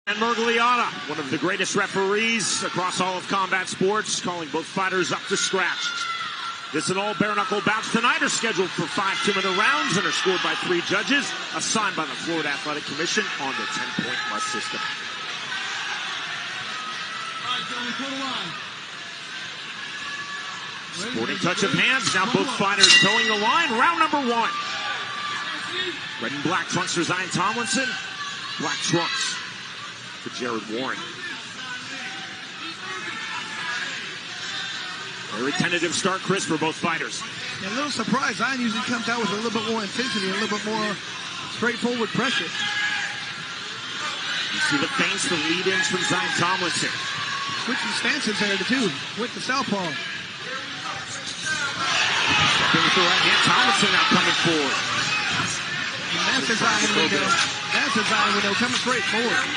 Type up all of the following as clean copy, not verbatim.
And Murgliata, one of the greatest referees across all of combat sports, calling both fighters up to scratch. This and all bare-knuckle bouts tonight are scheduled for 5 2-minute rounds and are scored by 3 judges assigned by the Florida Athletic Commission on the 10-point must system. Sporting touch of hands. Now both fighters towing the line. Round number 1. Red and black trunks for Zion Tomlinson. Black trunks for Jared Warren. Very tentative start, Chris, for both fighters. Yeah, a little surprised. Zion usually comes out with a little bit more intensity, a little bit more straightforward pressure. You see the feints, the lead-ins from Zion Tomlinson. Switching stances there, too, with the southpaw. Stepping with the right hand, Tomlinson now coming forward. And that's the Zion window. That's the Zion window, coming straight forward.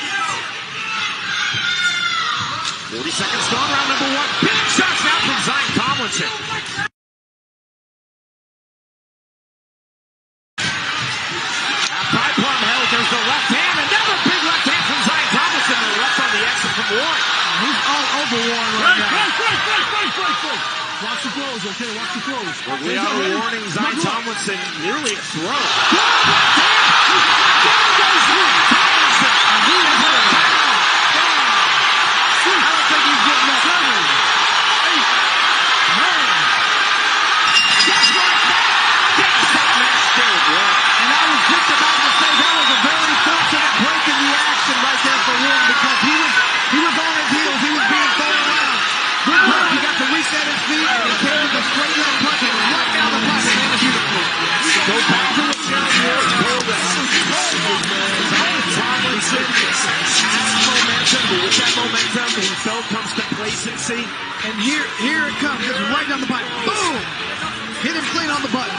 40 seconds gone, round number 1. Big shots now from Zion Tomlinson. Thigh plum held, there's the left hand. Another big left hand from Zion Tomlinson. The left on the exit from Warren. He's all over Warren right now. Watch the throws, okay? Watch the throws. Murgliata warning Zion Tomlinson, nearly a throw. Comes complacency, and here it comes, just right down the pipe. Boom! Hit him clean on the button.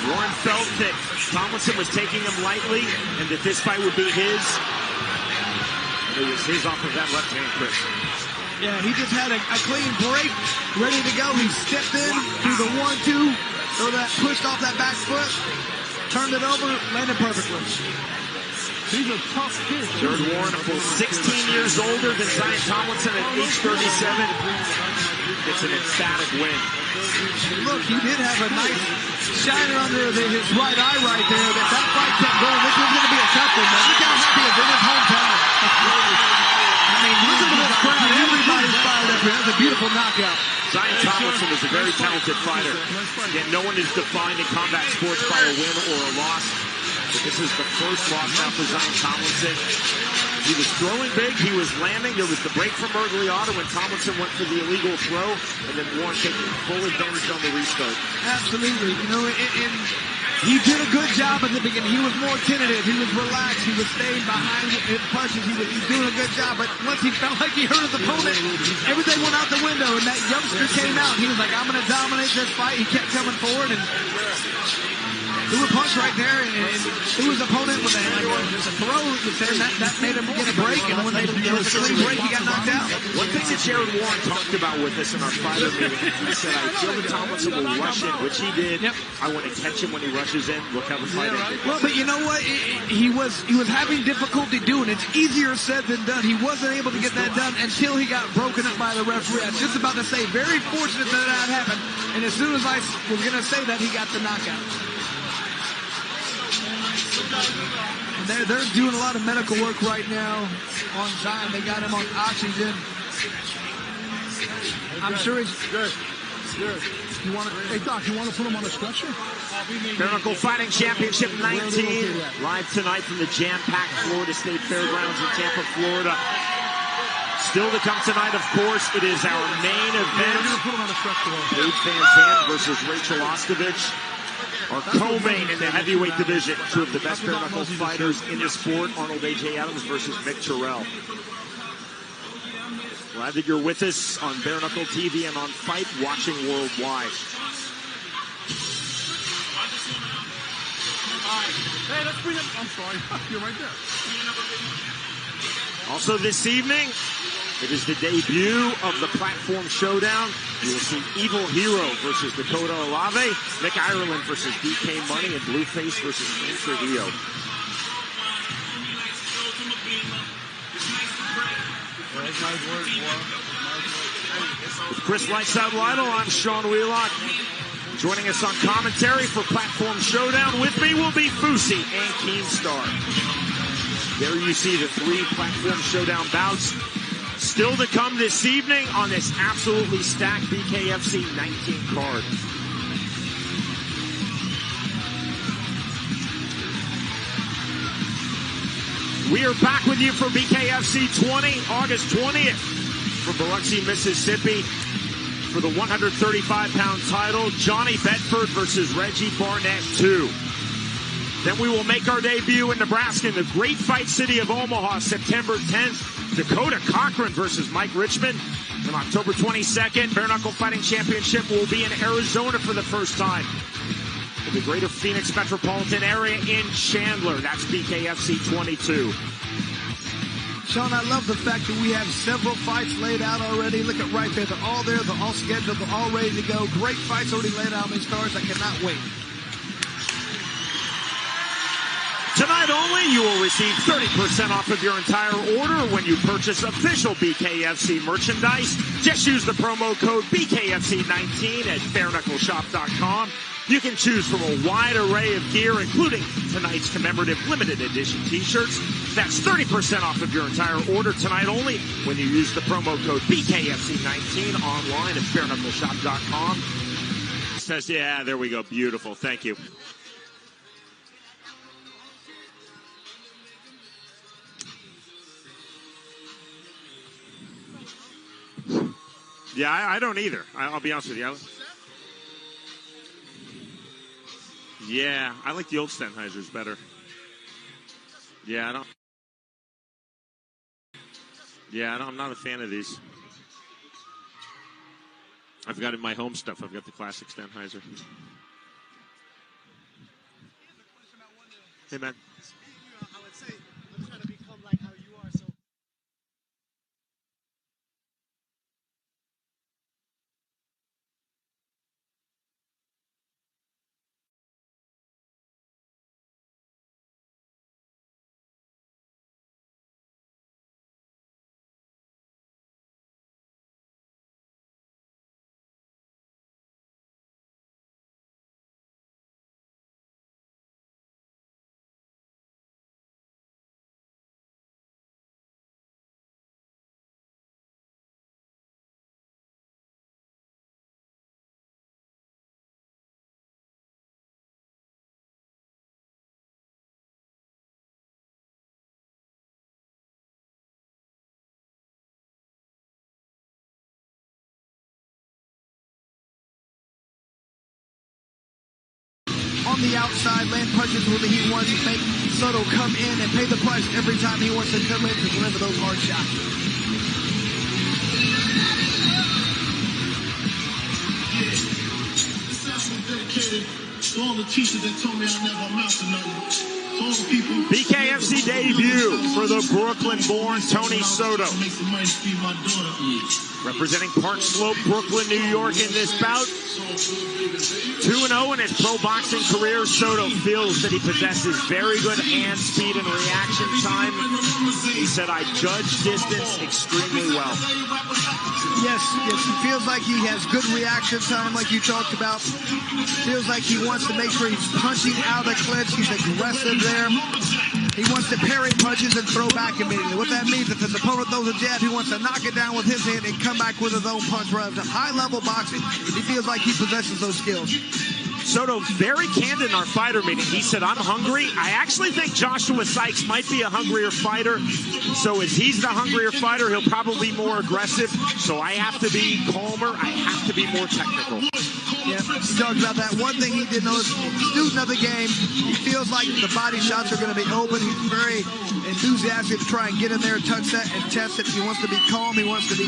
Warren felt that Tomlinson was taking him lightly, and that this fight would be his. It was his off of that left hand, Chris. Yeah, he just had a clean break, ready to go. He stepped in through the 1-2, so that pushed off that back foot, turned it over, landed perfectly. He's a tough kid. Jared Warren, a full 16 years older than Zion Tomlinson at age 37. It's an emphatic win. Look, he did have a nice shiner under his right eye right there. That fight kept going. This was going to be a tough one, man. Look how happy he is in his hometown. I mean, listen to this crowd. Everybody's fired up here. That's a beautiful knockout. Zion Tomlinson is a very talented fighter. Again, no one is defined in combat sports by a win or a loss. But this is the first loss now for Zion Tomlinson. He was throwing big, he was landing. There was the break from Murgliata when Tomlinson went for the illegal throw, and then Warren taking full advantage on the restart. Absolutely. You know, and he did a good job at the beginning. He was more tentative. He was relaxed. He was staying behind his punches. He was doing a good job. But once he felt like he hurt his opponent, everything went out the window, and that youngster came out. He was like, I'm going to dominate this fight. He kept coming forward, and threw a punch right there, and threw his opponent with a throw. That made him get a break, and when there was a clean break, he got knocked out. One thing that Jared Warren talked about with us in our fighter meeting, he said, I feel that Tomlinson will rush in, which he did. Yep. I want to catch him when he rushes in. Look how the fight ended. Well, but you know what? He was having difficulty doing it. It's easier said than done. He wasn't able to get that done until he got broken up by the referee. I was just about to say, very fortunate that happened. And as soon as I was going to say that, he got the knockout. They're doing a lot of medical work right now on Zion. They got him on oxygen. I'm sure he's good. Good. Hey Doc, you want to put him on a stretcher? Bare-knuckle Fighting Championship 19, live tonight from the jam-packed Florida State Fairgrounds in Tampa, Florida. Still to come tonight, of course, it is our main event. Paige VanZant versus Rachel Ostovich. Our co-main in the heavyweight division. Two of the best bare-knuckle fighters in the sport. Arnold A.J. Adams versus Mick Terrell. Glad that you're with us on Bare Knuckle TV and on Fight Watching Worldwide. Hey, let's bring him. I'm sorry. You're right there. Also this evening, it is the debut of the Platform Showdown. You will see Evil Hero versus Dakota Olave, Nick Ireland versus DK Money, and Blueface versus King Trujillo. With Chris Lights Out Lytle, I'm Sean Wheelock. Joining us on commentary for Platform Showdown with me will be Fousey and Keemstar. There you see the 3 Platform Showdown bouts. Still to come this evening on this absolutely stacked BKFC 19 card. We are back with you for BKFC 20, August 20th from Biloxi, Mississippi for the 135-pound title, Johnny Bedford versus Reggie Barnett 2. Then we will make our debut in Nebraska in the great fight city of Omaha, September 10th. Dakota Cochran versus Mike Richmond. On October 22nd, Bare Knuckle Fighting Championship will be in Arizona for the first time. In the greater Phoenix metropolitan area in Chandler. That's BKFC 22. Sean, I love the fact that we have several fights laid out already. Look at right there. They're all there. They're all scheduled. They're all ready to go. Great fights already laid out on these cards. I cannot wait. Tonight only, you will receive 30% off of your entire order when you purchase official BKFC merchandise. Just use the promo code BKFC19 at BareKnuckleShop.com. You can choose from a wide array of gear, including tonight's commemorative limited edition t-shirts. That's 30% off of your entire order tonight only when you use the promo code BKFC19 online at BareKnuckleShop.com. Says, yeah, there we go. Beautiful. Thank you. Yeah, I don't either. I'll be honest with you. Yeah, I like the old Sennheisers better. I'm not a fan of these. I've got in my home stuff. I've got the classic Sennheiser. Hey, man. I would say, I'm trying to become like how you are, so. On the outside, land punches when he wants to make Soto come in and pay the price every time he wants to come in to deliver those hard shots. This session is dedicated to all the teachers that told me I never amount to nothing. To all the people. BKFC debut for the Brooklyn-born Tony Soto. Make some money to feed my daughter. Representing Park Slope, Brooklyn, New York in this bout. 2-0 in his pro boxing career, Soto feels that he possesses very good hand speed and reaction time. He said, I judge distance extremely well. Yes, he feels like he has good reaction time like you talked about. Feels like he wants to make sure he's punching out of the clinch. He's aggressive there. He wants to parry punches and throw back immediately. What that means, if his opponent throws a jab, he wants to knock it down with his hand and come back with his own punch. Rather than high-level boxing, he feels like he possesses those skills. Soto very candid in our fighter meeting. He said, I'm hungry. I actually think Joshua Sykes might be a hungrier fighter. So as he's the hungrier fighter, he'll probably be more aggressive. So I have to be calmer. I have to be more technical. Yeah, he talked about that. One thing he did notice, student of the game, he feels like the body shots are going to be open. He's very enthusiastic to try and get in there, touch that, and test it. He wants to be calm. He wants to be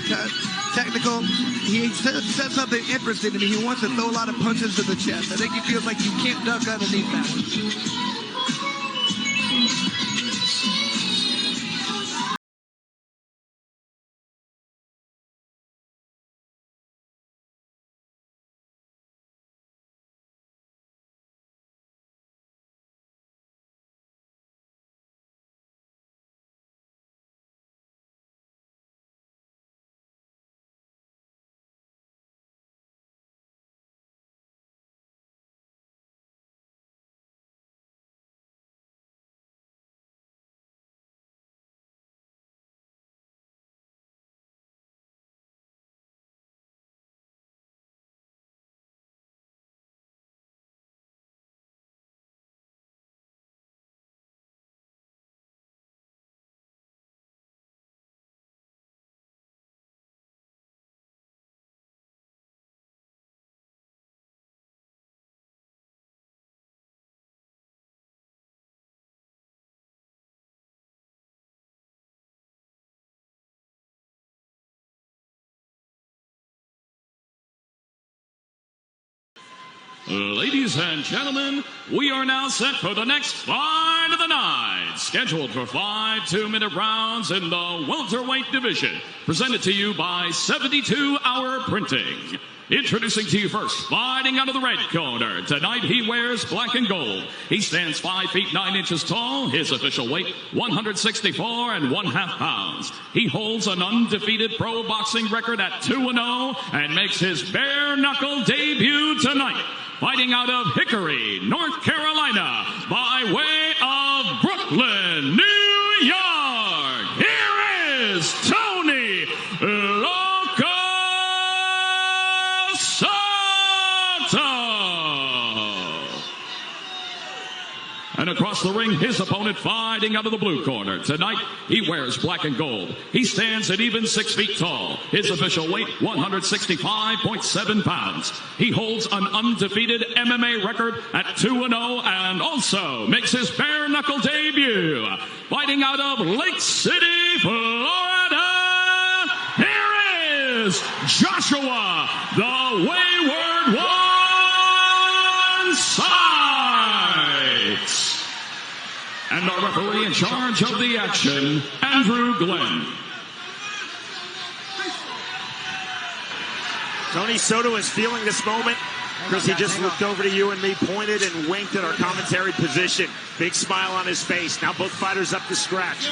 technical. He said something interesting to me. He wants to throw a lot of punches to the chest. I think he feels like you can't duck underneath that one. Ladies and gentlemen, we are now set for the next fight of the night. Scheduled for 5 2-minute rounds in the welterweight division. Presented to you by 72 Hour Printing. Introducing to you first, fighting out of the red corner. Tonight he wears black and gold. He stands 5 feet 9 inches tall. His official weight, 164.5 pounds. He holds an undefeated pro boxing record at 2-0 and makes his bare knuckle debut tonight. Fighting out of Hickory, North Carolina, by way of Brooklyn, New York. Here is Tony Loco Soto. And across the ring, his opponent fighting out of the blue corner. Tonight, he wears black and gold. He stands at even 6 feet tall. His official weight, 165.7 pounds. He holds an undefeated MMA record at 2-0 and also makes his bare knuckle debut. Fighting out of Lake City, Florida, here is Joshua, the Wayward One Sykes. And our referee in charge of the action, Andrew Glenn. Tony Soto is feeling this moment because he just looked over to you and me, pointed and winked at our commentary position. Big smile on his face. Now both fighters up to scratch.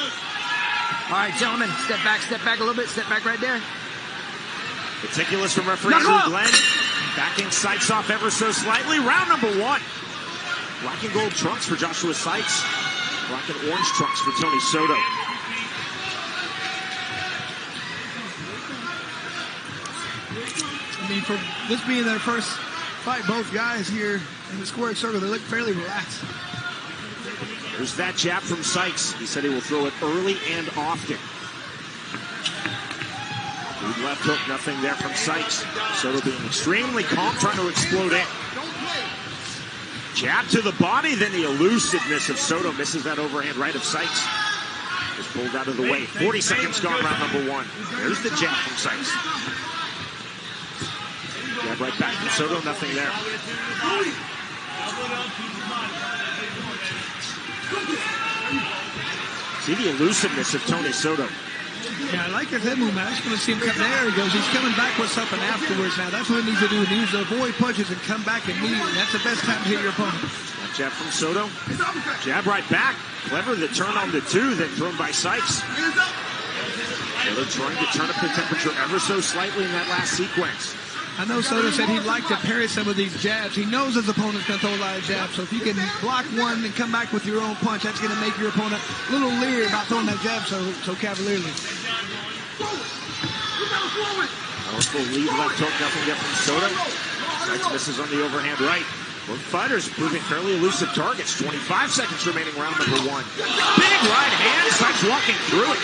All right, gentlemen, step back a little bit. Step back right there. Meticulous from referee Andrew Glenn. Backing Sykes off ever so slightly. Round number 1. Black and gold trunks for Joshua Sykes. Black and orange trunks for Tony Soto. I mean, for this being their first fight, both guys here in the squared circle, they look fairly relaxed. There's that jab from Sykes. He said he will throw it early and often. Good left hook, nothing there from Sykes. Soto being extremely calm, trying to explode in. Jab to the body, then the elusiveness of Soto misses that overhand right of Sykes. Is pulled out of the way. 40 seconds gone, round number 1. There's the jab from Sykes. Jab right back from Soto, nothing there. See the elusiveness of Tony Soto. Yeah, I like his head movement. I just want to see him come there. He goes. He's coming back with something afterwards now. That's what he needs to do. He needs to avoid punches and come back immediately. That's the best time to hit your opponent. That jab from Soto. Jab right back. Clever the turn on the 2, then thrown by Sykes. Soto trying to turn up the temperature ever so slightly in that last sequence. I know Soto said he'd like to parry some of these jabs. He knows his opponent's going to throw a lot of jabs. So if you can block one and come back with your own punch, that's going to make your opponent a little leery about throwing that jab so cavalierly. Powerful lead left hook, nothing yet from Soto. Sykes misses on the overhand right. Both fighters proving fairly elusive targets. 25 seconds remaining, round number 1. Big right hand, Sykes walking through it.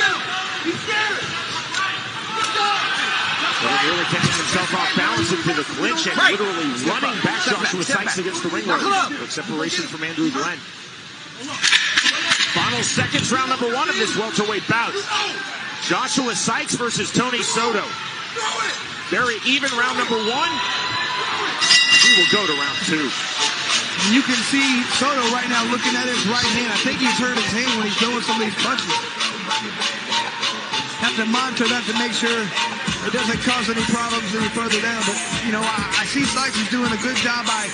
Soto nearly catching himself off balance into the clinch and literally running back Joshua Sykes against the ring ropes. Quick separation from Andrew Glenn. Final seconds, round number 1 of this welterweight bout. Joshua Sykes versus Tony Soto. Very even round number 1. He will go to round 2. You can see Soto right now looking at his right hand. I think he's hurt his hand when he's throwing some of these punches. Have to monitor that to make sure it doesn't cause any problems any further down. But, you know, I see Sykes is doing a good job by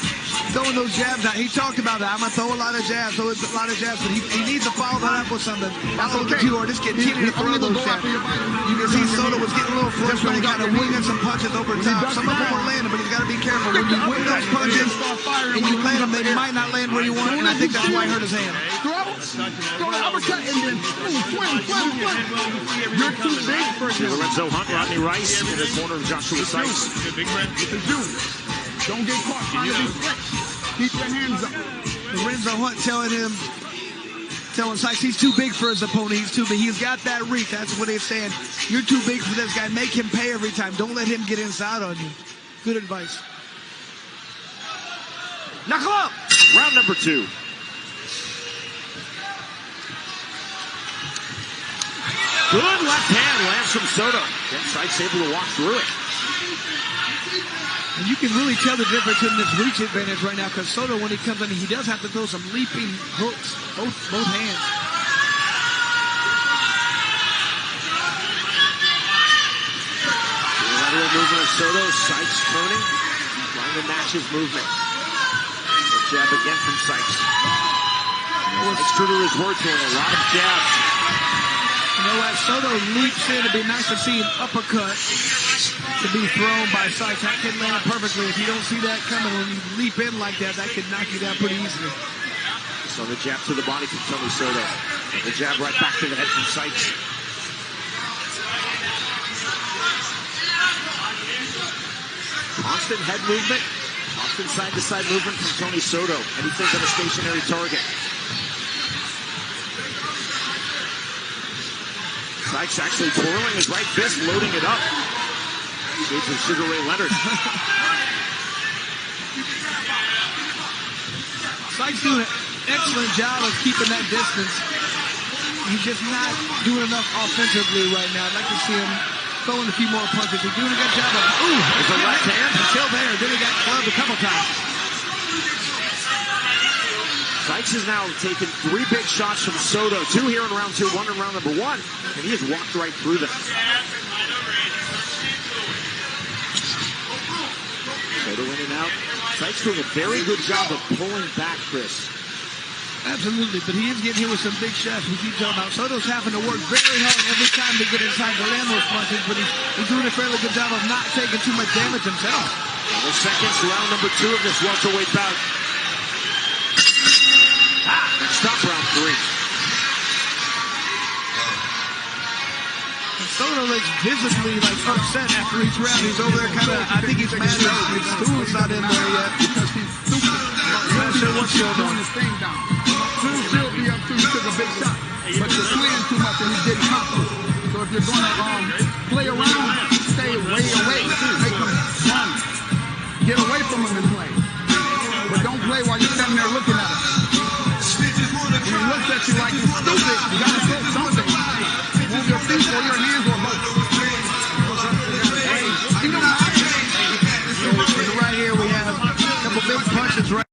throwing those jabs out. He talked about that. I'm going to throw a lot of jabs, but he needs to follow that up with something. Not okay. Or just continue to throw those jabs. You can see Soto was getting a little frustrated, kind of winging some punches over top. Some of them were landing, but he's got to be careful. When you wing those punches and you land them, they might not land where you want, and I think that's why he hurt his hand. Throw an uppercut and then swing. You're too big for him. Lorenzo Hunt, Rodney Rice in the corner of Joshua Sykes. Don't get caught trying to be slick. Keep your hands up. Lorenzo Hunt telling Sykes he's too big for his opponent. He's too big. He's got that reach. That's what they're saying. You're too big for this guy. Make him pay every time. Don't let him get inside on you. Good advice. Knuckle up! Round number 2. Good left hand lands from Soto. Then Sykes able to walk through it. And you can really tell the difference in this reach advantage right now because Soto, when he comes in, he does have to throw some leaping hooks, both hands. Lateral movement of Soto, Sykes turning, trying to match his movement. A jab again from Sykes. Sykes true to his word, throwing a lot of jabs. You know, as Soto leaps in, it'd be nice to see an uppercut to be thrown by Sykes. That can land perfectly. If you don't see that coming, when you leap in like that, that can knock you down pretty easily. So the jab to the body from Tony Soto. And the jab right back to the head from Sykes. Constant head movement, constant side-to-side movement from Tony Soto. Anything but a stationary target. Sykes actually twirling his right fist, loading it up. Shades of Sugar Ray Leonard. Sykes doing an excellent job of keeping that distance. He's just not doing enough offensively right now. I'd like to see him throwing a few more punches. He's doing a good job of, there's a left hand. Until there, then he got clubbed a couple times. Sykes has now taken 3 big shots from Soto. 2 here in round 2, 1 in round number 1. And he has walked right through them. Soto in and out. Sykes doing a very good job of pulling back, Chris. Absolutely, but he is getting hit with some big shots. We keep talking about Soto's having to work very hard every time to get inside to land those punches, but he's doing a fairly good job of not taking too much damage himself. 20 seconds, round number 2 of this welterweight bout. Stop round 3. Soto looks visibly upset after each round. He's over there I think he's mad that his stool's not in there yet. Because he's stupid. Not sure what's going on. His thing down. Still be up to, he took a big shot. But you're swinging too much and he's getting comfortable. So if you're going to play around, stay way away. Make him run. Get away from him and play. But don't play while you're standing there looking at him. When he looks at you like he's stupid, you gotta say something. Move your feet or your hands or both. You know what? Right here we have a couple big punches right.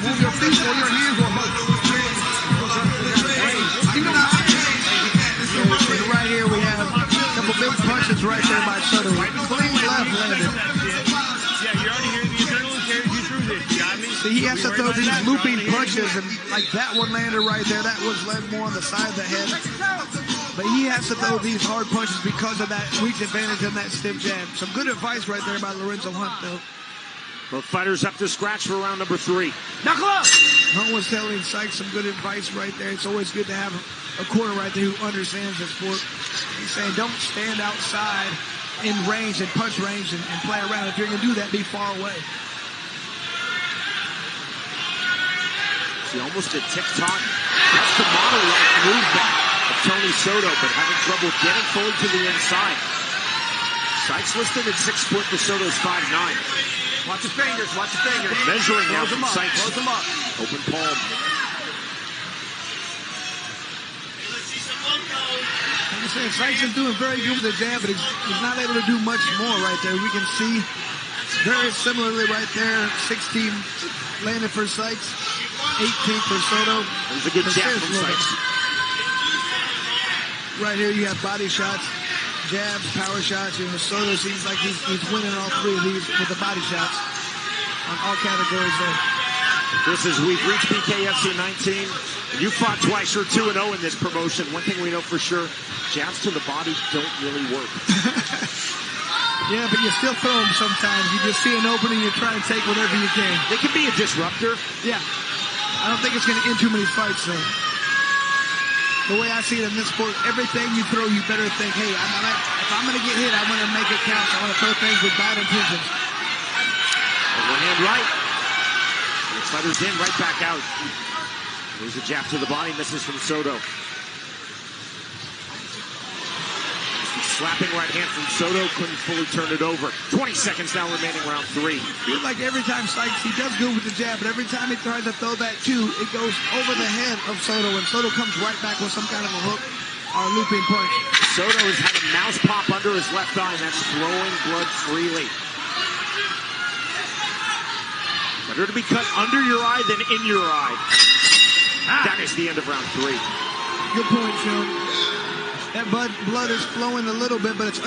Move your feet or your hands or both. You know what? Right here we have a couple big punches right there by Soto. Clean left landed. Yeah, you're already hearing the adrenaline carries you through this. You got me? See, he has to throw these looping punches, and like that one landed right there. That was led more on the side of the head. But he has to throw these hard punches because of that reach advantage and that stiff jab. Some good advice right there by Lorenzo Hunt, though. Both fighters up to scratch for round number 3. Knuckle up! Hunt was telling Sykes some good advice right there. It's always good to have a corner right there who understands the sport. He's saying don't stand outside in range and punch range and play around. If you're going to do that, be far away. See, almost a tick-tock. That's the model-like movement of Tony Soto, but having trouble getting fully to the inside. Sykes listed at 6 foot, the Soto's 5'9". Watch your fingers, watch your fingers. The measuring now from Sykes. Close them up. Open palm. Like I said, Sykes is doing very good with the jab, but he's not able to do much more right there. We can see very similarly right there, 16 landed for Sykes, 18 for Soto. It was a good jab from Sykes. Right here you have body shots, jabs, power shots. You know, Soto seems like he's winning all 3 of these with the body shots on all categories there. This is, we've reached BKFC 19. You fought twice. You're 2-0 in this promotion. One thing we know for sure, jabs to the body don't really work. Yeah, but you still throw them sometimes. You just see an opening, you try and take whatever you can. They can be a disruptor. Yeah. I don't think it's going to end too many fights, though. the way I see it in this sport, everything you throw, you better think, hey, if I'm going to get hit, I want to make it count. I want to throw things with bad intentions. Overhand right. Fighter's in, right back out. There's a jab to the body, misses from Soto. Slapping right hand from Soto, couldn't fully turn it over. 20 seconds now remaining, round 3. Feels like every time Sykes, he does good with the jab, but every time he tries to throw that too, it goes over the head of Soto, and Soto comes right back with some kind of a hook or looping punch. Soto has had a mouse pop under his left eye, and that's flowing blood freely. Better to be cut under your eye than in your eye. That is the end of round 3. Good point, Sean. That blood is flowing a little bit, but it's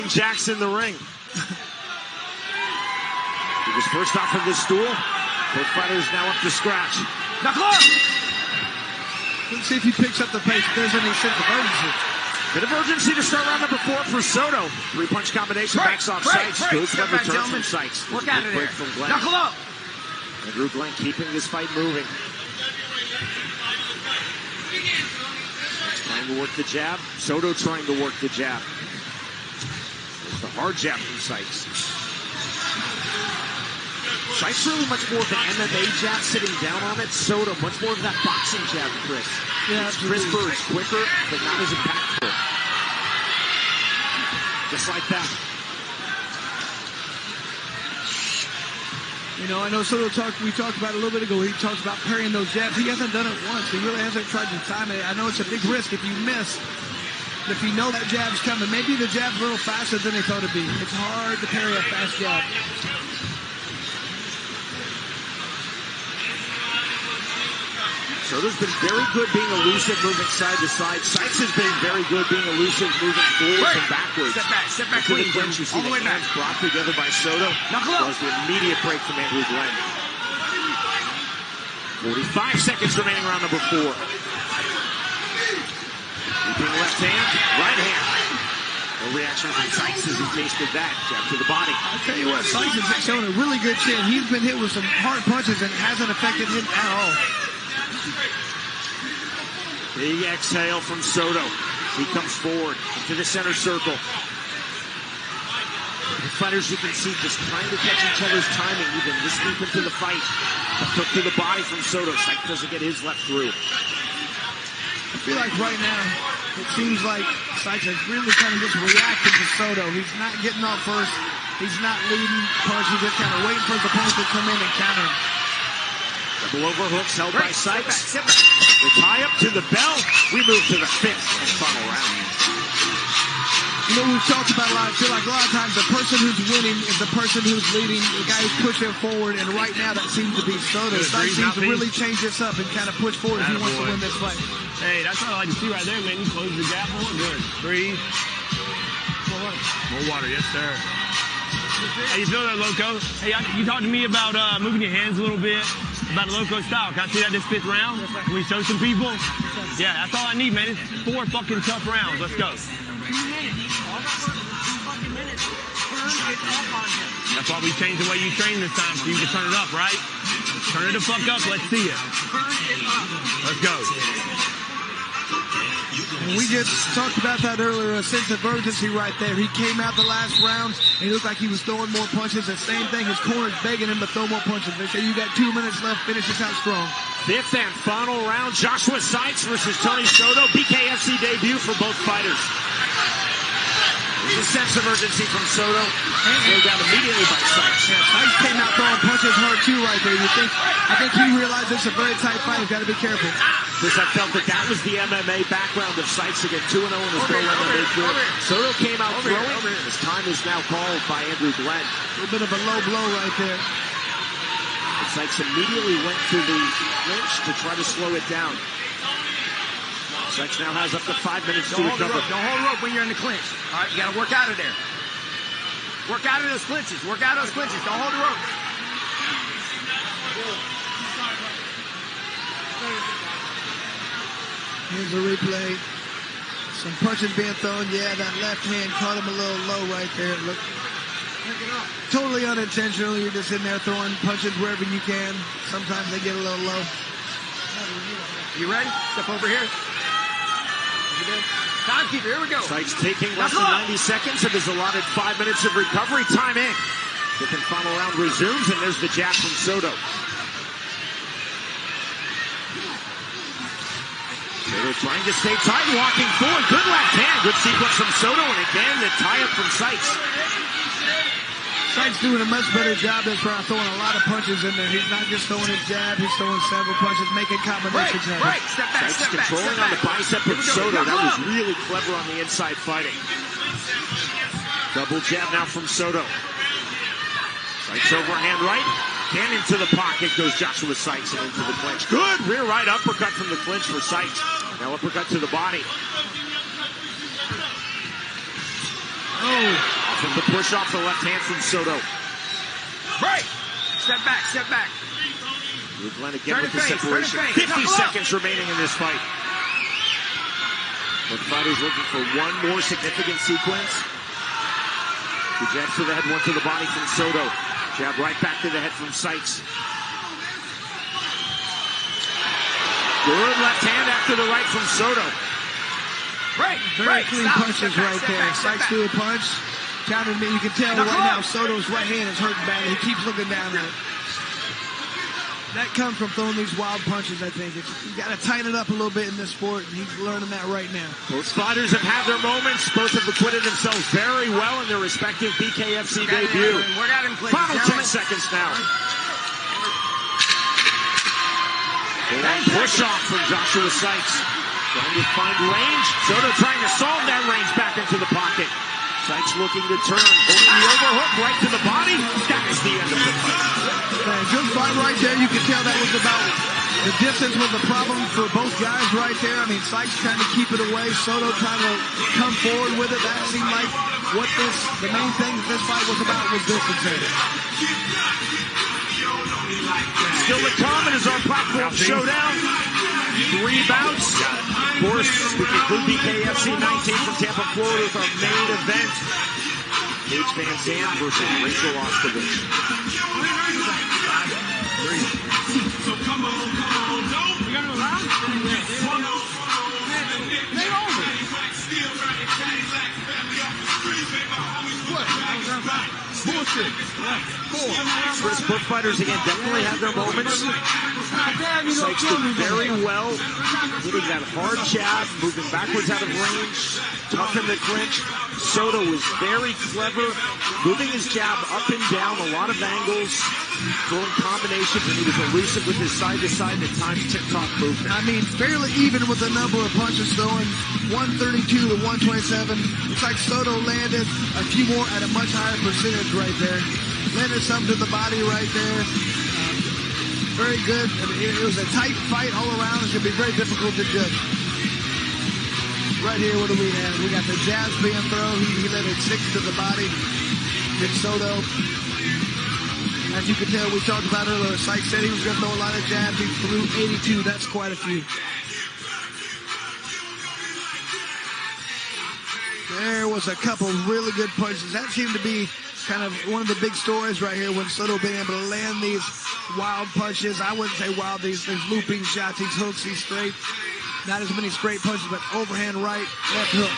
Jack's in the ring. He was first off of the stool. Both fighters now up to scratch. Knuckle up! Let's see if he picks up the pace, if there's any sense of urgency. Bit of urgency to start round number 4 for Soto. 3-punch combination, backs off Sykes. Good clever turn from Sykes. Work out of there. From Glenn. Knuckle up! Andrew Glenn keeping this fight moving. Trying to work the jab. Soto trying to work the jab. There's the hard jab from Sykes. Sykes really much more of an MMA jab sitting down on it. Soto much more of that boxing jab, Chris. Yeah, it's crisper, it's quicker, but not as impactful. Just like that. You know, I know Soto we talked about it a little bit ago. He talks about parrying those jabs. He hasn't done it once. He really hasn't tried to time it. I know it's a big risk if you miss. If you know that jab's coming, maybe the jab's a little faster than they thought it'd be. It's hard to parry a fast jab. Soto's been very good being elusive, moving side to side. Sykes has been very good being elusive, moving forward and backwards. Step back, To the clean. clinch, you see All the way back. hands brought together by Soto. Knuckle up. Was the immediate break from Andrew Glenn. 45 seconds remaining, round number 4. Keeping left hand, right hand. No reaction from Sykes as he tasted that. Jab to the body. I'll tell you what, Sykes has shown a really good chin. He's been hit with some hard punches and it hasn't affected him at all. Big exhale from Soto. He comes forward into the center circle. The fighters, you can see, just trying to catch each other's timing, even this deep into the fight. A hook to the body from Soto. Sykes doesn't get his left through. I feel like right now, it seems like Sykes is really kind of just reacting to Soto. He's not getting off first. He's not leading punch. He's just kind of waiting for his opponent to come in and counter him. Double overhooks held by Sykes. The tie up to the bell. We move to the 5th and final round. You know, we've talked about a lot. I feel like a lot of times the person who's winning is the person who's leading, the guy who's pushing forward, and right now that seems to be Soto. Sykes needs to really change this up and kind of push forward if he wants to win this fight. Hey, that's what I like to see right there, man. You close the gap more. Good. Breathe. More water, yes, sir. Hey, you feel that, Loco? Hey, you talked to me about moving your hands a little bit, about a Loco style. Can I see that this 5th round? Can we show some people? Yeah, that's all I need, man. It's 4 fucking tough rounds. Let's go. 2 minutes. All that was 2 fucking minutes. Turn it up on him. That's why we changed the way you train this time, so you can turn it up, right? Turn it the fuck up. Let's see it. Turn it up. Let's go. And we just talked about that earlier, a sense of urgency right there. He came out the last rounds, and he looked like he was throwing more punches. The same thing, his corner's begging him to throw more punches. They say, you got 2 minutes left, finish this out strong. 5th and final round, Joshua Sykes versus Tony Soto. BKFC debut for both fighters. There's a sense of urgency from Soto. Slowed down immediately by Sykes. Yeah, Sykes came out throwing punches hard too right there. I think he realized it's a very tight fight. He's got to be careful. Because I felt that was the MMA background of Sykes to get 2-0 in his pro MMA career. Soto came out throwing. His time is now called by Andrew Glenn. A little bit of a low blow right there. Sykes immediately went to the clinch to try to slow it down. Sykes now has up to 5 minutes to recover. Don't hold the rope when you're in the clinch. All right, you got to work out of there. Work out of those clinches. Work out of those clinches. Don't hold the rope. Here's a replay. Some punches being thrown. Yeah, that left hand caught him a little low right there. Look, totally unintentional. You're just in there throwing punches wherever you can. Sometimes they get a little low. You ready? Step over here. Timekeeper, here we go. Sykes taking less than 90 seconds of his allotted 5 minutes of recovery time in. Second final round resumes, and there's the jab from Soto. Soto trying to stay tight, walking forward. Good left hand. Good sequence from Soto, and again, the tie-up from Sykes. Sykes doing a much better job this round, throwing a lot of punches in there. He's not just throwing his jab, he's throwing several punches, making combinations of it. Break, step back, Sykes step back, controlling step on the back. bicep of Soto. That was really clever on the inside fighting. Double jab now from Soto. Sykes overhand right. Again into the pocket goes Joshua Sykes and into the clinch. Good rear right uppercut from the clinch for Sykes. Now uppercut to the body. Oh. From the push off the left hand from Soto. Break. Step back, step back. Glenn again Turn with the the face, turn the separation. face. 50 seconds remaining in this fight. The fighter's looking for one more significant sequence. The jabs to the head, one to the body from Soto. Jab right back to the head from Sykes. Good left hand after the right from Soto. Break, Very break, clean stop, punches step back, right step there. back, step Sykes back. threw a punch, countered me. You can tell Knuckle right now up. Soto's right hand is hurting badly. He keeps looking down at it. That comes from throwing these wild punches, I think. You got to tighten it up a little bit in this sport, and he's learning that right now. Both fighters have had their moments. Both have acquitted themselves very well in their respective BKFC debut. Work out in clinches, Final 10 gentlemen. seconds now. And push off from Joshua Sykes. Trying to find range. Soto trying to solve that range back into the pocket. Sykes looking to turn. Holding the overhook right to the body. That is the end of the fight. Man, good fight right there. You can tell that was about the distance was the problem for both guys right there. I mean, Sykes trying to keep it away. Soto trying to come forward with it. That seemed like what the main thing that this fight was about was distance there. Still to come, it is our platform showdown. 3 bouts. Of course, we conclude BKFC 19 from Tampa, Florida with our main event. Paige Van Zandt versus Rachel Ostovich. We got to allow They Bullshit. Chris, both fighters again definitely have their moments. Sykes did very well, hitting that hard jab, moving backwards out of range, tough in the clinch. Soto was very clever, moving his jab up and down, a lot of angles, throwing combinations, and he was elusive with his side-to-side and at times tip-top movement. I mean, fairly even with the number of punches thrown, 132 to 127. It's like Soto landed a few more at a much higher percentage right there. Landed some to the body right there. Very good. I mean, it was a tight fight all around. It's going to be very difficult to judge. Right here, what do we have? We got the jabs being thrown. He landed 6 to the body. Did Soto. As you can tell, we talked about earlier, Sykes said he was going to throw a lot of jabs. He threw 82. That's quite a few. There was a couple really good punches. That seemed to be kind of one of the big stories right here when Soto being able to land these wild punches. I wouldn't say wild, these looping shots, these hooks, these straight. Not as many straight punches, but overhand right, left hook.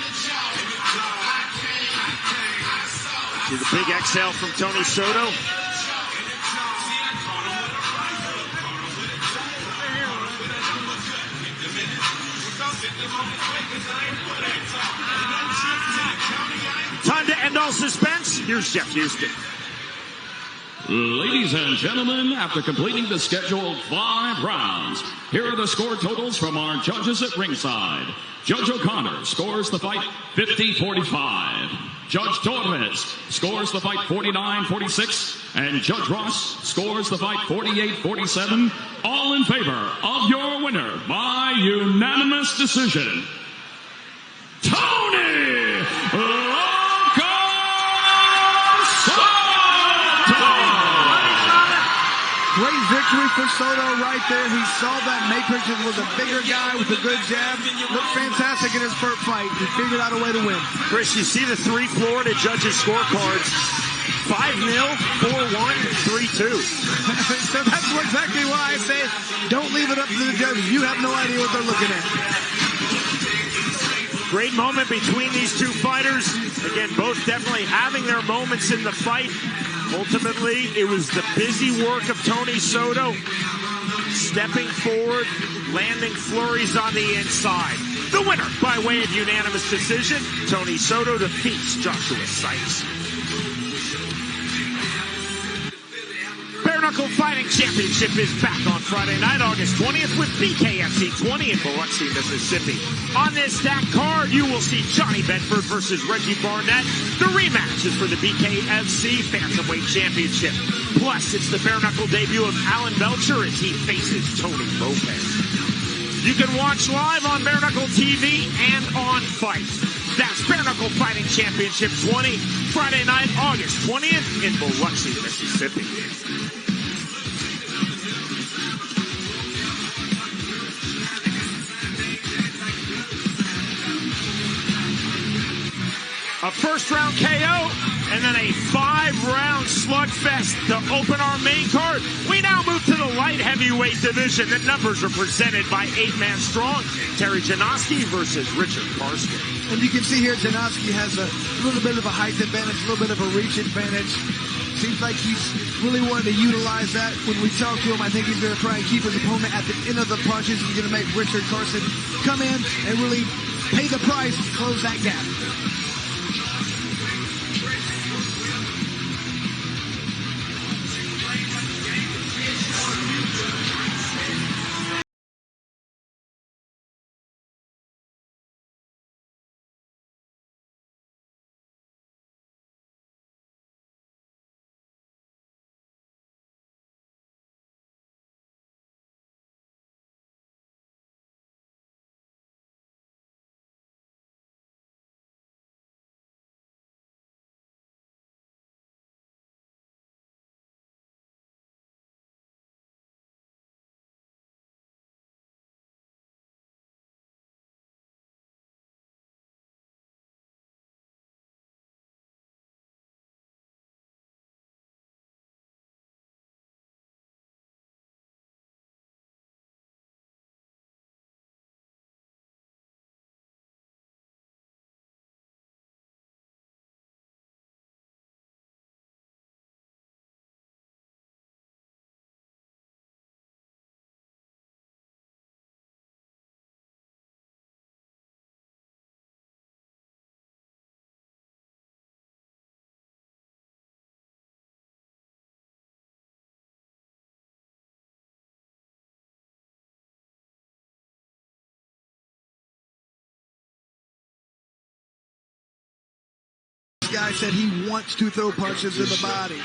See the big exhale from Tony Soto. Time to end all suspense. Here's Jeff Houston. Ladies and gentlemen, after completing the scheduled 5 rounds, here are the score totals from our judges at ringside. Judge O'Connor scores the fight 50-45. Judge Torres scores the fight 49-46. And Judge Ross scores the fight 48-47. All in favor of your winner by unanimous decision, Tony Loco Soto! Great victory for Soto right there. He saw that Matrix was a bigger guy with a good jab. Looked fantastic in his first fight. He figured out a way to win. Chris, you see the 3 Florida judges' scorecards. 5-0, 4-1, 3-2. So that's exactly why I say don't leave it up to the judges. You have no idea what they're looking at. Great moment between these two fighters. Again, both definitely having their moments in the fight. Ultimately, it was the busy work of Tony Soto, stepping forward, landing flurries on the inside. The winner, by way of unanimous decision, Tony Soto defeats Joshua Sykes. Bare Knuckle Fighting Championship is back on Friday night, August 20th with BKFC 20 in Biloxi, Mississippi. On this stacked card, you will see Johnny Bedford versus Reggie Barnett. The rematch is for the BKFC Bantamweight Championship. Plus, it's the bare knuckle debut of Alan Belcher as he faces Tony Lopez. You can watch live on Bare Knuckle TV and on Fight. That's Bare Knuckle Fighting Championship 20, Friday night, August 20th in Biloxi, Mississippi. A first-round KO, and then a 5-round slugfest to open our main card. We now move to the light heavyweight division. The numbers are presented by 8-Man Strong. Terry Janoski versus Richard Karsten. And you can see here Janoski has a little bit of a height advantage, a little bit of a reach advantage. Seems like he's really wanted to utilize that. When we talk to him, I think he's going to try and keep his opponent at the end of the punches. He's going to make Richard Karsten come in and really pay the price and close that gap. Guy said he wants to throw punches in the body.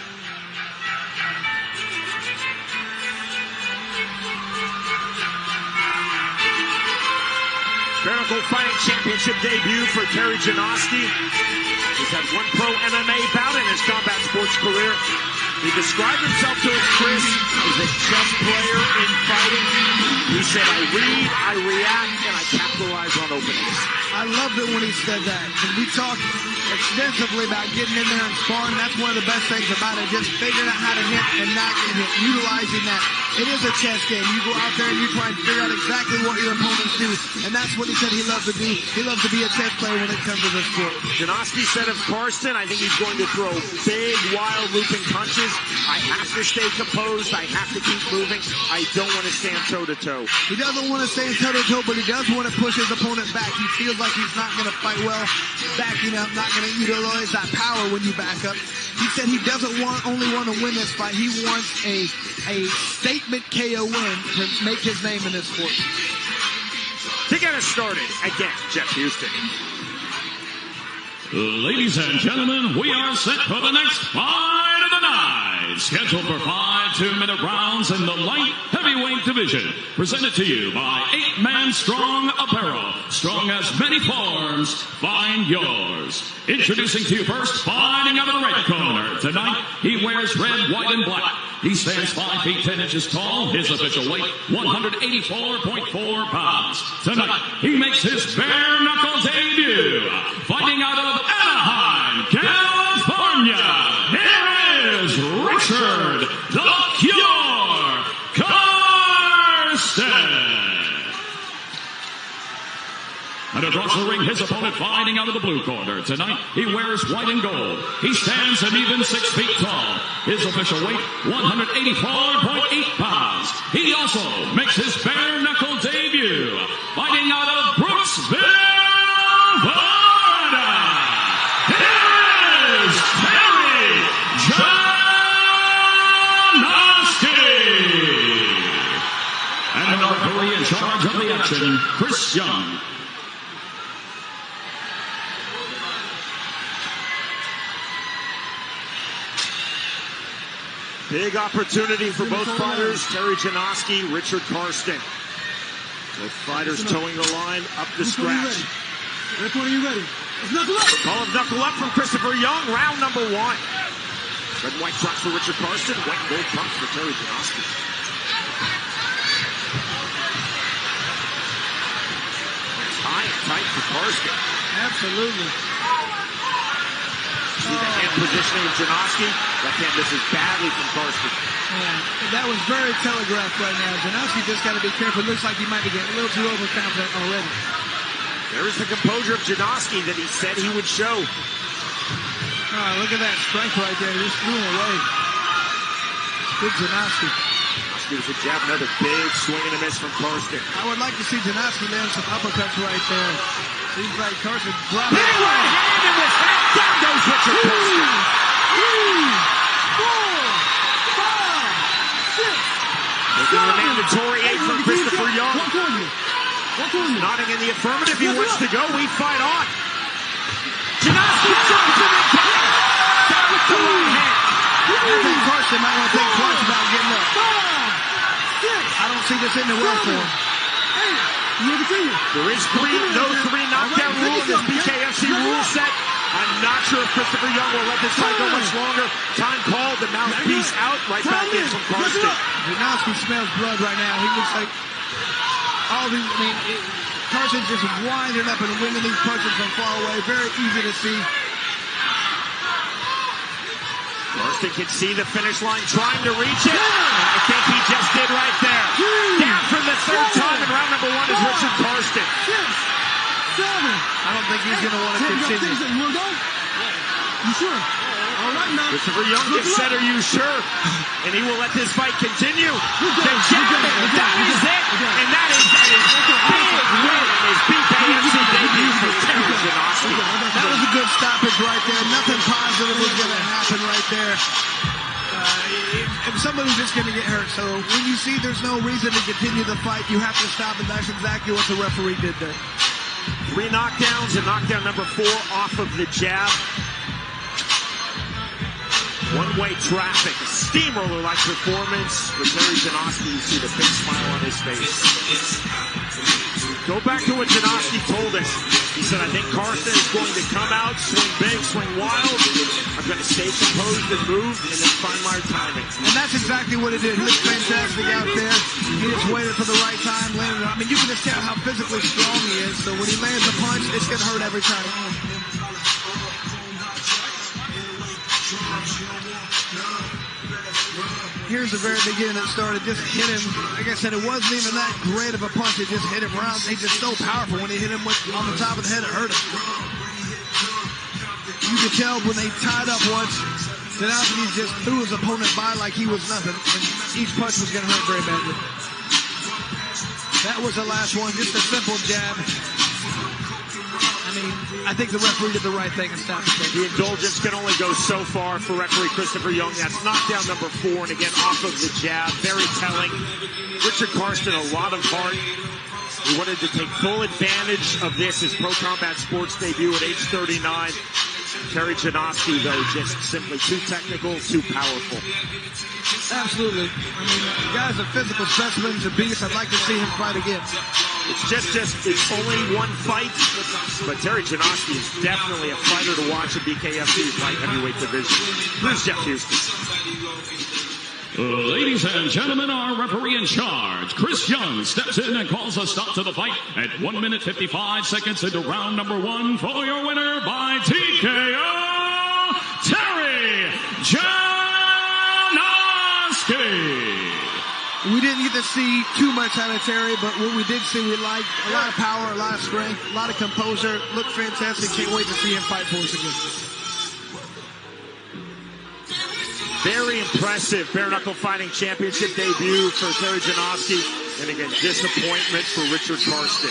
Bare Knuckle Fighting Championship debut for Terry Janoski. He's had 1 pro MMA bout in his combat sports career. He described himself to us, Chris, as a chess player in fighting. He said, I read, I react, and I capitalize on openings. I loved it when he said that. And we talked extensively about getting in there and sparring. That's one of the best things about it, just figuring out how to hit and not get hit, utilizing that. It is a chess game. You go out there and you try and figure out exactly what your opponents do. And that's what he said he loves to do. He loves to be a chess player when it comes to this sport. Janoski said of Karsten, I think he's going to throw big, wild looping punches. is, I have to stay composed. I have to keep moving. I don't want to stand toe-to-toe. He doesn't want to stand toe-to-toe, but he does want to push his opponent back. He feels like he's not going to fight well, backing up, not going to utilize that power when you back up. He said he doesn't only want to win this fight. He wants a statement KO win to make his name in this sport. To get us started, again, Jeff Houston. Ladies and gentlemen, we are set for the next fight of the night. Scheduled for 5 2-minute rounds in the light heavyweight division. Presented to you by 8-Man Strong Apparel. Strong as many forms. Find yours. Introducing to you first, fighting out of the red corner. Tonight, he wears red, white, and black. He stands 5 feet 10 inches tall. His official weight, 184.4 pounds. Tonight, he makes his bare knuckle debut. Fighting out of Anaheim, California. Here is Richard the Cure Carsten. And across the ring, his opponent fighting out of the blue corner. Tonight, he wears white and gold. He stands an even 6 feet tall. His official weight, 184.8 pounds. He also makes his bare knuckle debut. Fighting out of Brooksville, Florida. Here is Terry Janoski. And the referee in charge of the action, Chris Young. Big opportunity for both fighters, Terry Janoski, Richard Carsten. Both fighters towing the line up the stretch. Which one are you ready? Let's knuckle up! Call of knuckle up from Christopher Young, round number 1. Red and white trunks for Richard Carsten, white and gold trunks for Terry Janoski. High and tight for Carsten. Absolutely. See the hand positioning of Janoski. Left hand misses badly from Carsten. Yeah, that was very telegraphed right now. Janoski just got to be careful. Looks like he might be getting a little too overconfident already. There is the composure of Janoski that he said he would show. Oh, look at that strength right there. He just threw him away. Good Janoski. Janoski was a jab, another big swing and a miss from Carsten. I would like to see Janoski land some uppercuts right there. Seems like Carsten dropped it. Big right hand in this head. Down goes Richard Carsten. 3, 4, 5, 6, Making the mandatory 8 from Christopher Young. Nodding in the affirmative. He wants to go. We fight on. Janoski drops him in time. Down with the right hand. I think Carsten might want to think twice about getting up. I don't see this ending well for him. There is no three knockdown rule in this BKFC rule set. I'm not sure if Christopher Young will let this fight go much longer. Time called, the mouthpiece out, right back in from Carsten. Janoski smells blood right now. He looks like all these, Carsten's just winding up and winging these punches from far away. Very easy to see. Carsten can see the finish line, trying to reach it. And I think he just did right there. Down for the third time in round number 1 is Richard Carsten. I don't think he's going to want to continue. You want to go? You sure? All right, now. Christopher Young gets said, are you sure? And he will let this fight continue. The jab, that is it. And that is a big win in his BKFC debut for Terry Janoski. That was a good stoppage right there. Nothing positive was going to happen right there. Somebody's just going to get hurt. So when you see there's no reason to continue the fight, you have to stop, and that's exactly what the referee did there. 3 knockdowns, and knockdown number 4 off of the jab. One-way traffic, a steamroller-like performance for Terry Janoski. You see the big smile on his face. Go back to what Janoski told us. He said, I think Carsten is going to come out, swing big, swing wild. I'm going to stay composed and move, and then find my timing. And that's exactly what he did. He looked fantastic out there. He just waited for the right time, landed. I mean, you can just tell how physically strong he is. So when he lands a punch, it's going to hurt every time. Here's the very beginning that started. Just hit him. Like I said, it wasn't even that great of a punch. It just hit him round. He's just so powerful. When he hit him on the top of the head, it hurt him. You could tell when they tied up once, Janowski just threw his opponent by like he was nothing, and each punch was going to hurt very badly. That was the last one, just a simple jab. I mean, I think the referee did the right thing and stopped it. The indulgence can only go so far for referee Christopher Young. That's knockdown number 4, and again, off of the jab. Very telling. Richard Karsten, a lot of heart. He wanted to take full advantage of this, his Pro Combat Sports debut at age 39. Terry Janowski, though, just simply too technical, too powerful. Absolutely. I mean, the guy's a physical specimen, a beast. I'd like to see him fight again. It's only one fight, but Terry Janowski is definitely a fighter to watch in BKFC's light heavyweight division. Here's Jeff Houston. Ladies and gentlemen, our referee in charge, Chris Young, steps in and calls a stop to the fight at 1 minute 55 seconds into round number 1 for your winner by TKO, Terry Janowski. We didn't get to see too much out of Terry, but what we did see, we liked a lot of power, a lot of strength, a lot of composure. Looked fantastic. Can't wait to see him fight for us again. Very impressive bare knuckle fighting championship debut for Terry Janowski. And again, disappointment for Richard Karsten.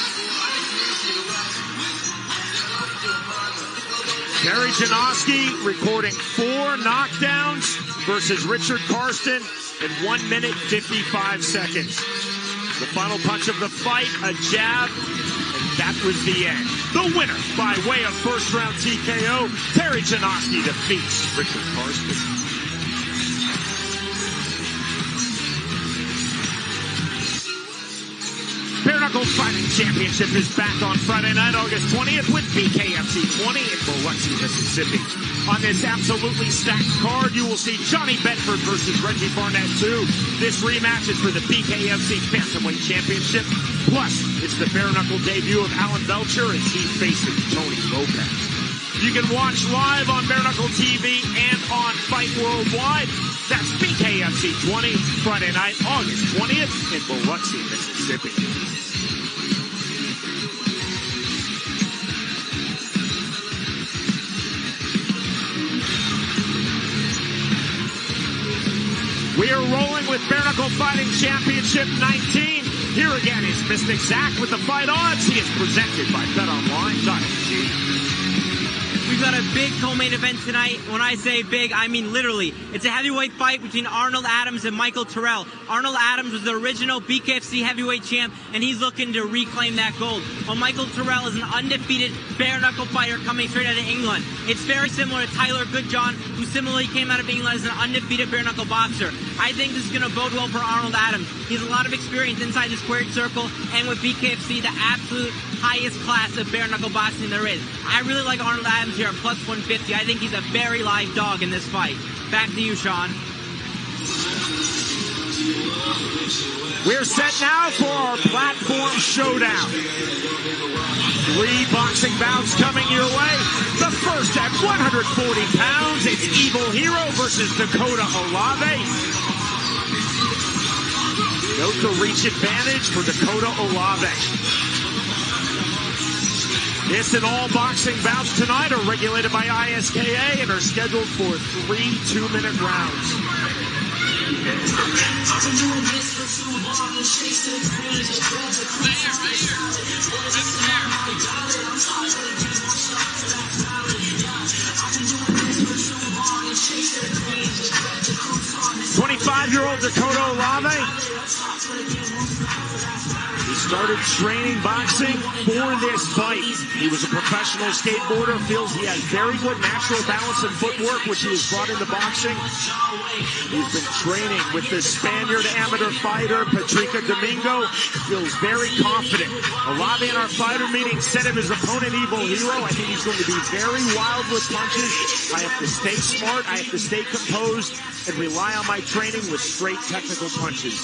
Terry Janowski recording 4 knockdowns versus Richard Karsten in 1 minute 55 seconds. The final punch of the fight, a jab, and that was the end. The winner by way of first round TKO, Terry Janowski defeats Richard Karsten. Bare Knuckle Fighting Championship is back on Friday night, August 20th with BKFC 20 in Biloxi, Mississippi. On this absolutely stacked card, you will see Johnny Bedford versus Reggie Barnett 2. This rematch is for the BKFC Bantamweight Championship. Plus, it's the bare knuckle debut of Alan Belcher as he faces Tony Lopez. You can watch live on Bare Knuckle TV and on Fight Worldwide. That's BKFC 20, Friday night, August 20th in Biloxi, Mississippi. We are rolling with Bare Knuckle Fighting Championship 19. Here again is Mystic Zach with the fight odds. He is presented by BetOnline.ag. We've got a big co-main event tonight. When I say big, I mean literally. It's a heavyweight fight between Arnold Adams and Michael Terrell. Arnold Adams was the original BKFC heavyweight champ, and he's looking to reclaim that gold. While Michael Terrell is an undefeated bare-knuckle fighter coming straight out of England. It's very similar to Tyler Goodjohn, who similarly came out of England as an undefeated bare-knuckle boxer. I think this is going to bode well for Arnold Adams. He has a lot of experience inside the squared circle, and with BKFC, the absolute highest class of bare-knuckle boxing there is. I really like Arnold Adams here at plus 150. I think he's a very live dog in this fight. Back to you, Sean. We're set now for our platform showdown. 3 boxing bouts coming your way. The first at 140 pounds, it's Evil Hero versus Dakota Olave. Note the reach advantage for Dakota Olave. This and all boxing bouts tonight are regulated by ISKA and are scheduled for 3 2-minute rounds. 25-year-old Dakota Olave. He started training boxing for this fight. He was a professional skateboarder, feels he has very good natural balance and footwork, which he has brought into boxing. He's been training with the Spaniard amateur fighter, Patricia Domingo. Feels very confident. Olave in our fighter meeting said of his opponent, Evil Hero, I think he's going to be very wild with punches. I have to stay smart, I have to stay composed, and rely on my training with straight technical punches.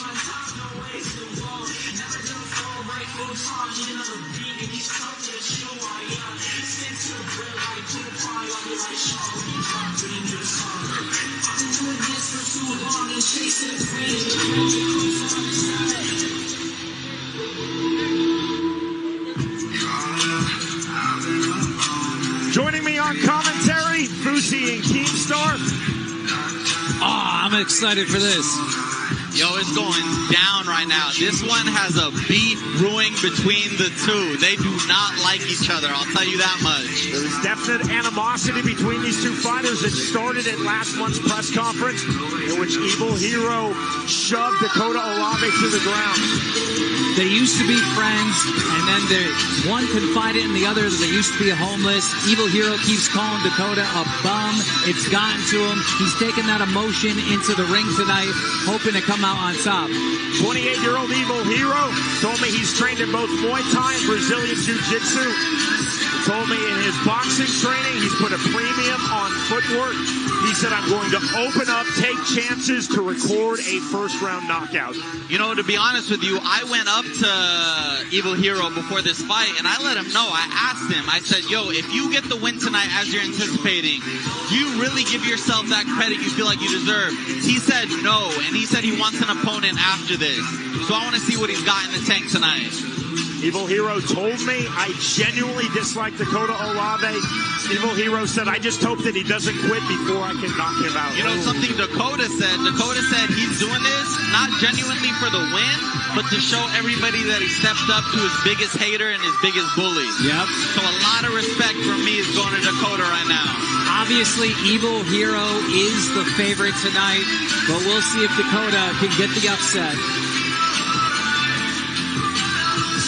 Joining me on commentary, Fusi and Keemstar. excited for this. Yo, it's going down right now. This one has a beef brewing between the two. They do not like each other, I'll tell you that much. There's definite animosity between these two fighters. It started at last month's press conference in which Evil Hero shoved Dakota Olave to the ground. They used to be friends, and then one confided in the other that they used to be homeless. Evil Hero keeps calling Dakota a bum. It's gotten to him. He's taken that emotion into the ring tonight, hoping to come out on top. 28-year-old Evil Hero told me he's trained in both Muay Thai and Brazilian Jiu-Jitsu. He told me in his boxing training he's put a premium on footwork. He said, I'm going to open up, take chances to record a first-round knockout. You know, to be honest with you, I went up to Evil Hero before this fight, and I let him know. I asked him, I said, yo, if you get the win tonight as you're anticipating, do you really give yourself that credit you feel like you deserve? He said no, and he said he wants an opponent after this. So I want to see what he's got in the tank tonight. Evil Hero told me I genuinely dislike Dakota Olave. Evil Hero said, I just hope that he doesn't quit before I can knock him out. You know something Dakota said? Dakota said he's doing this not genuinely for the win, but to show everybody that he stepped up to his biggest hater and his biggest bully. Yep. So a lot of respect from me is going to Dakota right now. Obviously, Evil Hero is the favorite tonight, but we'll see if Dakota can get the upset.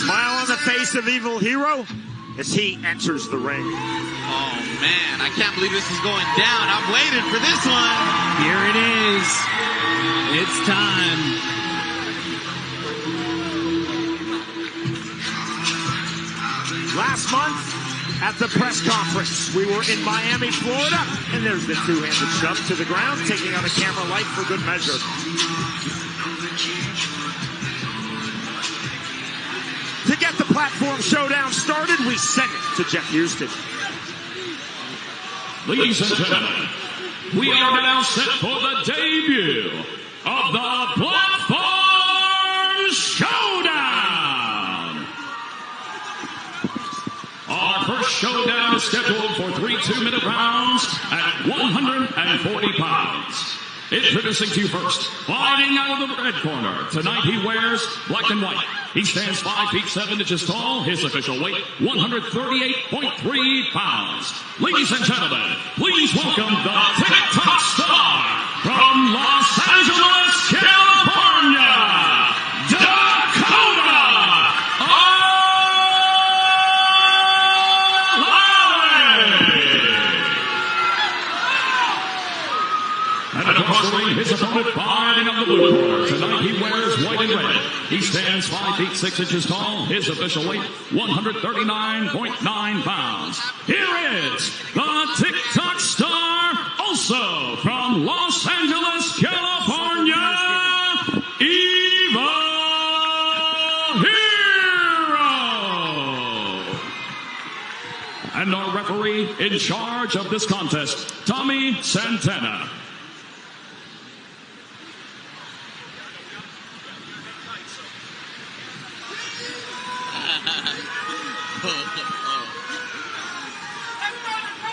Smile on the face of Evil Hero as he enters the ring. Oh, man, I can't believe this is going down. I've waited for this one. Here it is. It's time. Last month at the press conference, we were in Miami, Florida, and there's the two-handed shove to the ground, taking out a camera light for good measure. To get the platform showdown started, we send it to Jeff Houston. Ladies and gentlemen, we are now set for the debut of the Platform Showdown. Our first showdown is scheduled for 3 2-minute rounds at 140 pounds. Introducing to you first, fighting out of the red corner. Tonight he wears black and white. He stands 5 feet 7 inches tall. His official weight, 138.3 pounds. Ladies and gentlemen, please welcome the TikTok star from Los Angeles, California, Dakota And across the ring, his opponent fighting up the blue corner. Tonight he wears white and red. He stands 5 feet 6 inches tall. His official weight, 139.9 pounds. Here is the TikTok star, also from Los Angeles, California, Evil Hero. And our referee in charge of this contest, Tommy Santana.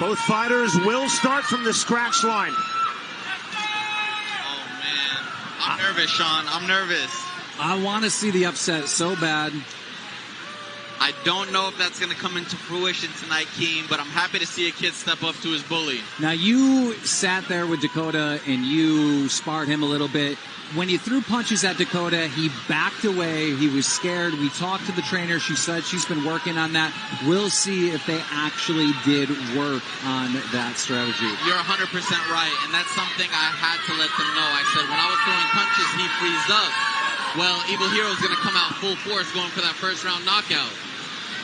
Both fighters will start from the scratch line. Oh, man. I'm nervous, Sean. I'm nervous. I want to see the upset so bad. I don't know if that's going to come into fruition tonight, Keem, but I'm happy to see a kid step up to his bully. Now, you sat there with Dakota and you sparred him a little bit. When you threw punches at Dakota, he backed away. He was scared. We talked to the trainer. She said she's been working on that. We'll see if they actually did work on that strategy. You're 100% right, and that's something I had to let them know. I said when I was throwing punches, he freezed up. Well, Evil Hero's going to come out full force going for that first round knockout.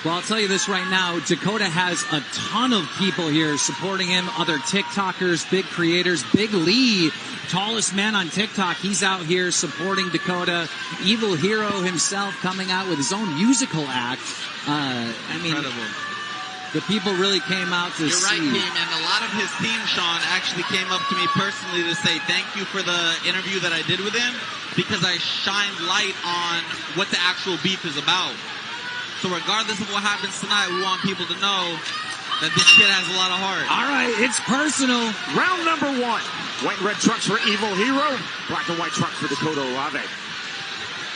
Well, I'll tell you this right now. Dakota has a ton of people here supporting him, other TikTokers, big creators. Big Lee, tallest man on TikTok, he's out here supporting Dakota. Evil Hero himself coming out with his own musical act. Incredible. The people really came out to see. You're right, Keem, and a lot of his team, Sean, actually came up to me personally to say thank you for the interview that I did with him because I shined light on what the actual beef is about. So regardless of what happens tonight, we want people to know that this kid has a lot of heart. All right, it's personal. Round number 1. White and red trucks for Evil Hero. Black and white trucks for Dakota Olave.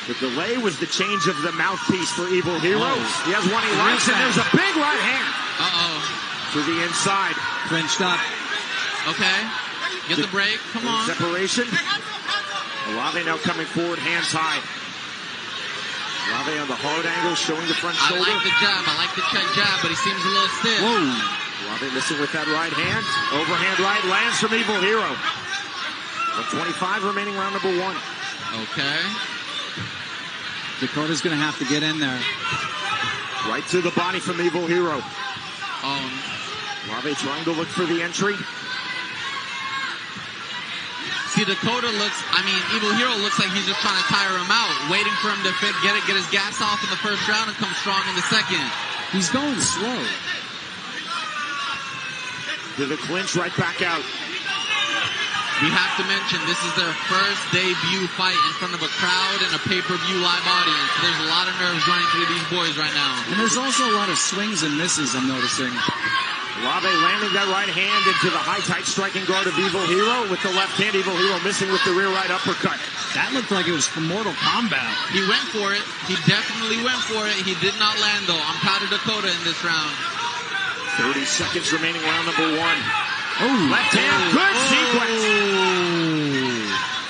The delay was the change of the mouthpiece for Evil Hero. He has one he likes, and there's a big right hand. To the inside. Clinched up. Okay. Get the break. Come on. Separation. Olave now coming forward, hands high. Olave on the hard angle, showing the front shoulder. I like the jab. I like the check jab, but he seems a little stiff. Whoa. Olave missing with that right hand. Overhand right lands from Evil Hero. 1:25 remaining, round number 1. Okay. Dakota's going to have to get in there. Right to the body from Evil Hero. Olave trying to look for the entry. See, Dakota Evil Hero looks like he's just trying to tire him out, waiting for him to get his gas off in the first round and come strong in the second. He's going slow. To the clinch, right back out. We have to mention, this is their first debut fight in front of a crowd and a pay-per-view live audience. There's a lot of nerves running through these boys right now. And there's also a lot of swings and misses, I'm noticing. Olave landing that right hand into the high, tight striking guard of Evil Hero with the left hand. Evil Hero missing with the rear right uppercut. That looked like it was from Mortal Kombat. He went for it. He definitely went for it. He did not land, though. I'm proud of Dakota in this round. 30 seconds remaining, round number 1. Left hand, good sequence.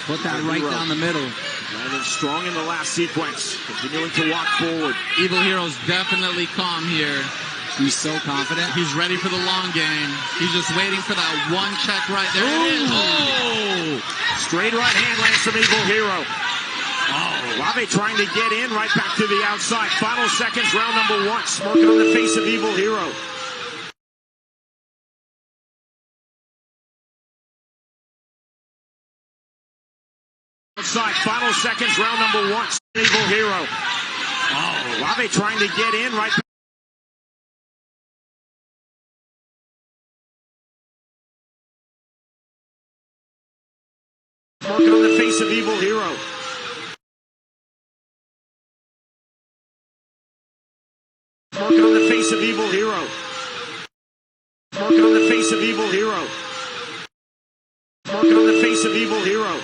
Put that right down the middle. Landing strong in the last sequence. Continuing to walk forward. Evil Hero's definitely calm here. He's so confident. He's ready for the long game. He's just waiting for that one check right there. It is. Straight right hand lands from Evil Hero. Olave trying to get in, right back to the outside. Final seconds, round number 1. Smirking on the face of Evil Hero. Outside, final seconds, round number 1. Evil Hero. Olave trying to get in, right back. Smirking on the face of Evil Hero. Smirking on the face of Evil Hero. Smirking on the face of Evil Hero. Smirking on the face of Evil Hero.